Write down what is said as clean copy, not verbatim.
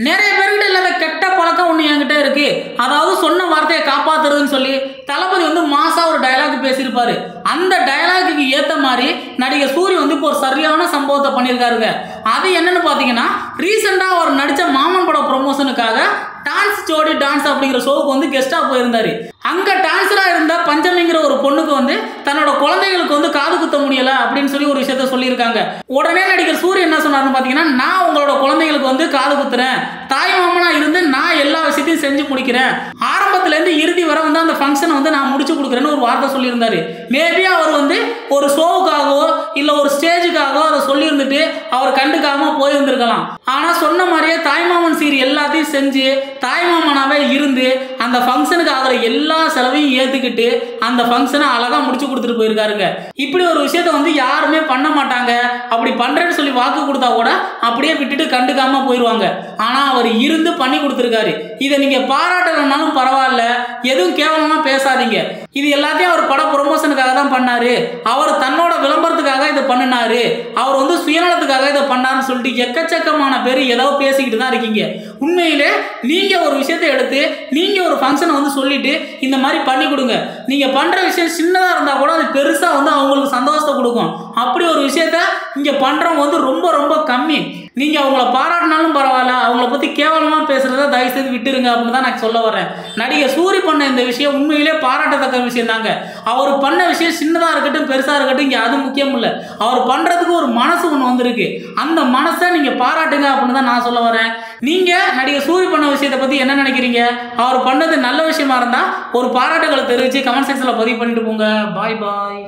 நிறைய பேர்கிட்ட இல்லாத கெட்ட பழக்கம் ஒன்று என்கிட்ட இருக்கு. அதாவது சொன்ன வார்த்தையை காப்பாத்துறதுன்னு சொல்லி தளபதி வந்து மாசா ஒரு டயலாக் பேசியிருப்பாரு. அந்த டயலாக்கு ஏற்ற மாதிரி நடிகர் சூரி வந்து இப்போ ஒரு சரியான சம்பவத்தை பண்ணியிருக்காருங்க. அது என்னன்னு பார்த்தீங்கன்னா, ரீசெண்டாக அவர் நடித்த மாமன் படம் ப்ரொமோஷனுக்காக டான்ஸ் ஜோடி டான்ஸ் அப்படிங்கிற ஷோவுக்கு வந்து கெஸ்ட்டாக போயிருந்தாரு. அங்கே டான்ஸராக இருந்த பஞ்சமிங்கிற ஒரு பொண்ணுக்கு வந்து தன்னோட குழந்தைகளுக்கு வந்து காது குத்த முடியலை அப்படின்னு சொல்லி ஒரு விஷயத்த சொல்லியிருக்காங்க. உடனே நடிகர் சூரி என்ன சொன்னார்னு பார்த்தீங்கன்னா, நான் உங்களோட குழந்தைகளுக்கு வந்து காது குத்துறேன், தாய் மாமனா இருந்து நான் எல்லா விஷயத்தையும் செஞ்சு முடிக்கிறேன், ஆரம்பத்திலேருந்து இறுதி வரை வந்து அந்த ஃபங்க்ஷனை வந்து நான் முடிச்சு கொடுக்குறேன்னு ஒரு வார்த்தை சொல்லியிருந்தாரு. மேபி அவர் வந்து ஒரு ஷோவுக்காகவோ இல்லை ஒரு ஸ்டேஜுக்காகவோ அதை சொல்லியிருந்துட்டு அவர் கண்டுக்காம போயிருந்திருக்கலாம். ஆனால் சொன்ன மாதிரியே தாய்மாமன் சீர் எல்லாத்தையும் செஞ்சு தாய்மாமனாவே இருந்து அந்த ஃபங்க்ஷனுக்கு ஆகிற எல்லா செலவையும் ஏற்றுக்கிட்டு அந்த ஃபங்க்ஷனை அழகாக முடிச்சு கொடுத்துட்டு போயிருக்காருங்க. இப்படி ஒரு விஷயத்த வந்து யாருமே பண்ண மாட்டாங்க. அப்படி பண்ணுறேன்னு சொல்லி வாக்கு கொடுத்தா கூட அப்படியே விட்டுட்டு கண்டுக்காம போயிடுவாங்க. ஆனால் அவர் இருந்து பண்ணி கொடுத்துருக்காரு. இதை நீங்கள் பாராட்டலைனாலும் பரவாயில்ல, எதுவும் கேவலமாக பேசாதீங்க. இது எல்லாத்தையும் அவர் பட ப்ரொமோஷனுக்காக தான் பண்ணாரு, அவர் தன்னோட விளம்பரத்துக்காக இதை பண்ணினாரு, அவர் வந்து சுயநலத்துக்காக இதை பண்ணாருன்னு சொல்லிட்டு எக்கச்சக்கமான பேர் ஏதாவது பேசிக்கிட்டு தான் இருக்கீங்க. உண்மையிலே நீங்கள் ஒரு விஷயத்தை எடுத்து நீங்கள் ஒரு ஃபங்க்ஷனை வந்து சொல்லிட்டு இந்த மாதிரி பண்ணி கொடுங்க. நீங்கள் பண்ணுற விஷயம் சின்னதாக இருந்தால் கூட அது பெருசாக வந்து அவங்களுக்கு சந்தோஷத்தை கொடுக்கும். அப்படி ஒரு விஷயத்த இங்கே பண்ணுறவங்க வந்து ரொம்ப ரொம்ப கம்மி. நீங்கள் அவங்கள பாராட்டினாலும் பரவாயில்ல, அவங்கள பற்றி கேவலமாக பேசுகிறத தயவுசெய்து விட்டுருங்க அப்படின்னு தான் நான் சொல்ல வரேன். நடிகர் சூரி பண்ண இந்த விஷயம் உண்மையிலே பாராட்டத்தக்க விஷயம் தாங்க. அவர் பண்ண விஷயம் சின்னதாக இருக்கட்டும் பெருசாக இருக்கட்டும் இங்கே அது முக்கியம் இல்லை. அவர் பண்ணுறதுக்கு ஒரு மனசு ஒன்று வந்திருக்கு. அந்த மனசை நீங்கள் பாராட்டுங்க அப்படின்னு தான் நான் சொல்ல வரேன். நீங்கள் நடிகர் சூரி பண்ண விஷயத்தை பற்றி என்ன நினைக்கிறீங்க? அவர் பண்ணது நல்ல விஷயமா இருந்தால் ஒரு பாராட்டுகளை தெரிவித்து கமெண்ட் செக்ஷனில் பதிவு பண்ணிட்டு போங்க. பாய் பாய்.